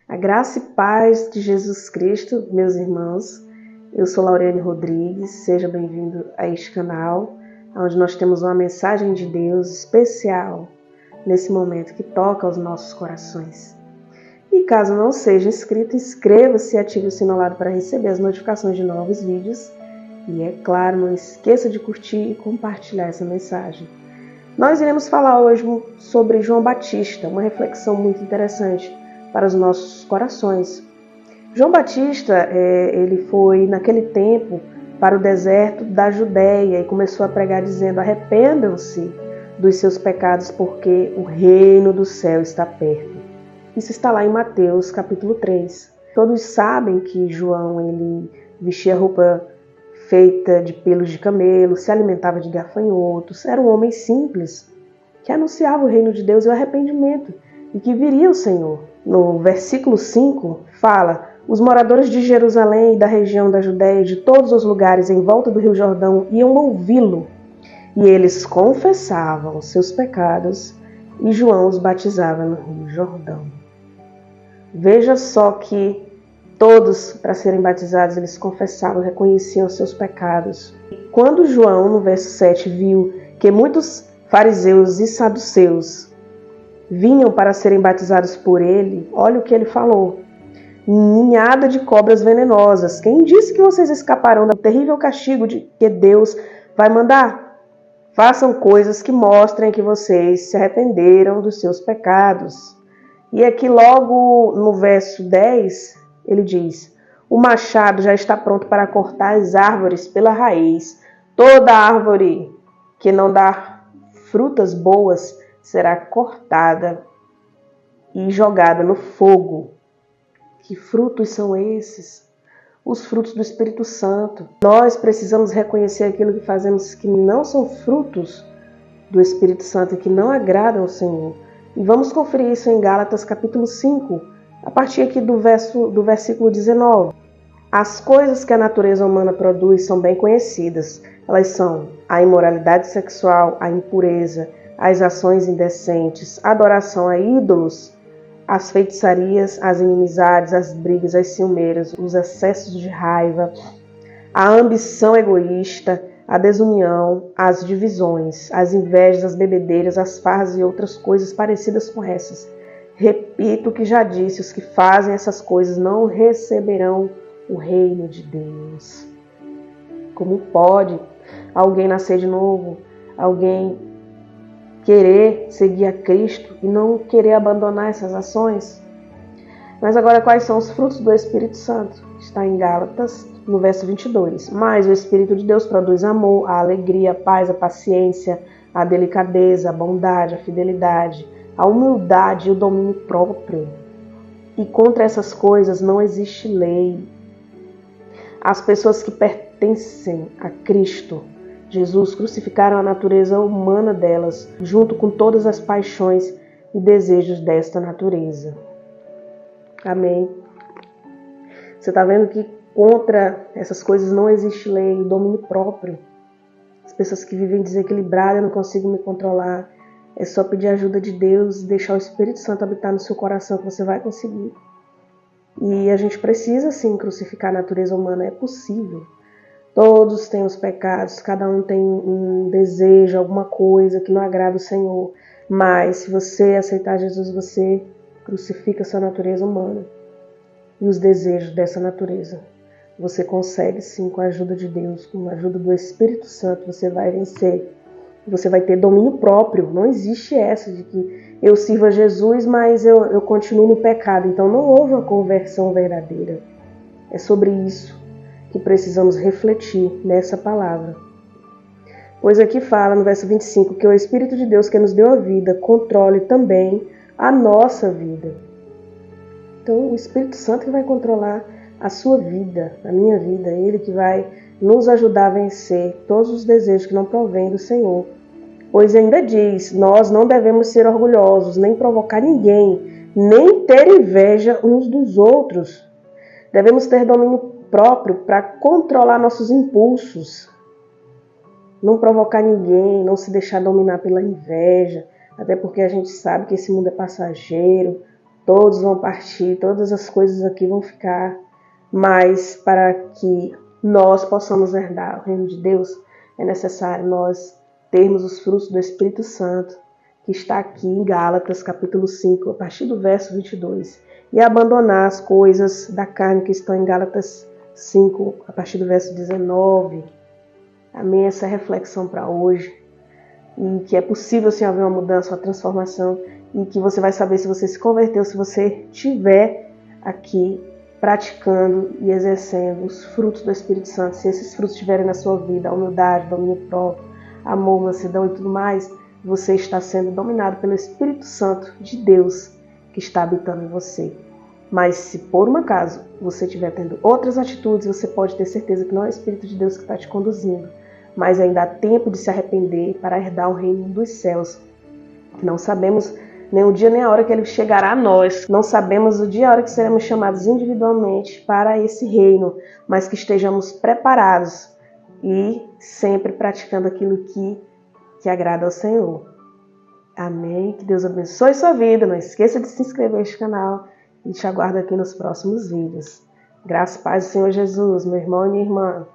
A graça e paz de Jesus Cristo, meus irmãos. Eu sou Lauriane Rodrigues, seja bem-vindo a este canal, onde nós temos uma mensagem de Deus especial nesse momento que toca aos nossos corações. E caso não seja inscrito, inscreva-se e ative o sino ao lado para receber as notificações de novos vídeos. E é claro, não esqueça de curtir e compartilhar essa mensagem. Nós iremos falar hoje sobre João Batista, uma reflexão muito interessante para os nossos corações. João Batista, ele foi naquele tempo para o deserto da Judéia e começou a pregar dizendo: arrependam-se dos seus pecados porque o reino do céu está perto. Isso está lá em Mateus capítulo 3. Todos sabem que João ele vestia roupa feita de pelos de camelo, se alimentava de gafanhotos, era um homem simples que anunciava o reino de Deus e o arrependimento e que viria o Senhor. No versículo 5 fala: os moradores de Jerusalém e da região da Judéia e de todos os lugares em volta do Rio Jordão iam ouvi-lo e eles confessavam os seus pecados e João os batizava no Rio Jordão. Veja só que todos, para serem batizados, eles confessavam, reconheciam os seus pecados. E quando João, no verso 7, viu que muitos fariseus e saduceus vinham para serem batizados por ele, olha o que ele falou: ninhada de cobras venenosas, quem disse que vocês escaparão do terrível castigo que Deus vai mandar? Façam coisas que mostrem que vocês se arrependeram dos seus pecados. E aqui logo no verso 10, ele diz: o machado já está pronto para cortar as árvores pela raiz. Toda árvore que não dá frutas boas será cortada e jogada no fogo. Que frutos são esses? Os frutos do Espírito Santo. Nós precisamos reconhecer aquilo que fazemos que não são frutos do Espírito Santo e que não agradam ao Senhor. E vamos conferir isso em Gálatas capítulo 5, a partir aqui do versículo 19. As coisas que a natureza humana produz são bem conhecidas. Elas são a imoralidade sexual, a impureza, as ações indecentes, a adoração a ídolos, as feitiçarias, as inimizades, as brigas, as ciumeiras, os excessos de raiva, a ambição egoísta, a desunião, as divisões, as invejas, as bebedeiras, as farras e outras coisas parecidas com essas. Repito o que já disse: os que fazem essas coisas não receberão o reino de Deus. Como pode alguém nascer de novo, alguém querer seguir a Cristo e não querer abandonar essas ações? Mas agora, quais são os frutos do Espírito Santo? Está em Gálatas, no verso 22. Mas o Espírito de Deus produz amor, a alegria, a paz, a paciência, a delicadeza, a bondade, a fidelidade, a humildade e o domínio próprio. E contra essas coisas não existe lei. As pessoas que pertencem a Cristo Jesus crucificaram a natureza humana delas, junto com todas as paixões e desejos desta natureza. Amém. Você está vendo que contra essas coisas não existe lei, domínio próprio. As pessoas que vivem desequilibradas: eu não consigo me controlar. É só pedir ajuda de Deus e deixar o Espírito Santo habitar no seu coração que você vai conseguir. E a gente precisa sim crucificar a natureza humana, é possível. Todos têm os pecados, cada um tem um desejo, alguma coisa que não agrada o Senhor. Mas se você aceitar Jesus, você crucifica a sua natureza humana e os desejos dessa natureza. Você consegue sim, com a ajuda de Deus, com a ajuda do Espírito Santo, você vai vencer. Você vai ter domínio próprio. Não existe essa de que eu sirvo a Jesus, mas eu continuo no pecado. Então não houve uma conversão verdadeira. É sobre isso que precisamos refletir nessa palavra. Pois aqui fala no verso 25 que o Espírito de Deus que nos deu a vida controle também a nossa vida. Então o Espírito Santo que vai controlar a sua vida, a minha vida, Ele que vai nos ajudar a vencer todos os desejos que não provêm do Senhor. Pois ainda diz: nós não devemos ser orgulhosos, nem provocar ninguém, nem ter inveja uns dos outros. Devemos ter domínio próprio para controlar nossos impulsos. Não provocar ninguém, não se deixar dominar pela inveja, até porque a gente sabe que esse mundo é passageiro, todos vão partir, todas as coisas aqui vão ficar, mas para que nós possamos herdar o reino de Deus, é necessário nós termos os frutos do Espírito Santo, que está aqui em Gálatas, capítulo 5, a partir do verso 22, e abandonar as coisas da carne que estão em Gálatas 5, a partir do verso 19. Amém? Essa é a reflexão para hoje. E que é possível sim haver uma mudança, uma transformação, e que você vai saber se você se converteu, se você estiver aqui praticando e exercendo os frutos do Espírito Santo, se esses frutos estiverem na sua vida, a humildade, domínio próprio, amor, mansidão e tudo mais, você está sendo dominado pelo Espírito Santo de Deus que está habitando em você. Mas se por um acaso você estiver tendo outras atitudes, você pode ter certeza que não é o Espírito de Deus que está te conduzindo, mas ainda há tempo de se arrepender para herdar o reino dos céus. Não sabemos nem o dia nem a hora que ele chegará a nós. Não sabemos o dia e a hora que seremos chamados individualmente para esse reino, mas que estejamos preparados e sempre praticando aquilo que agrada ao Senhor. Amém? Que Deus abençoe sua vida. Não esqueça de se inscrever neste canal e te aguardo aqui nos próximos vídeos. Graças e paz do Senhor Jesus, meu irmão e minha irmã.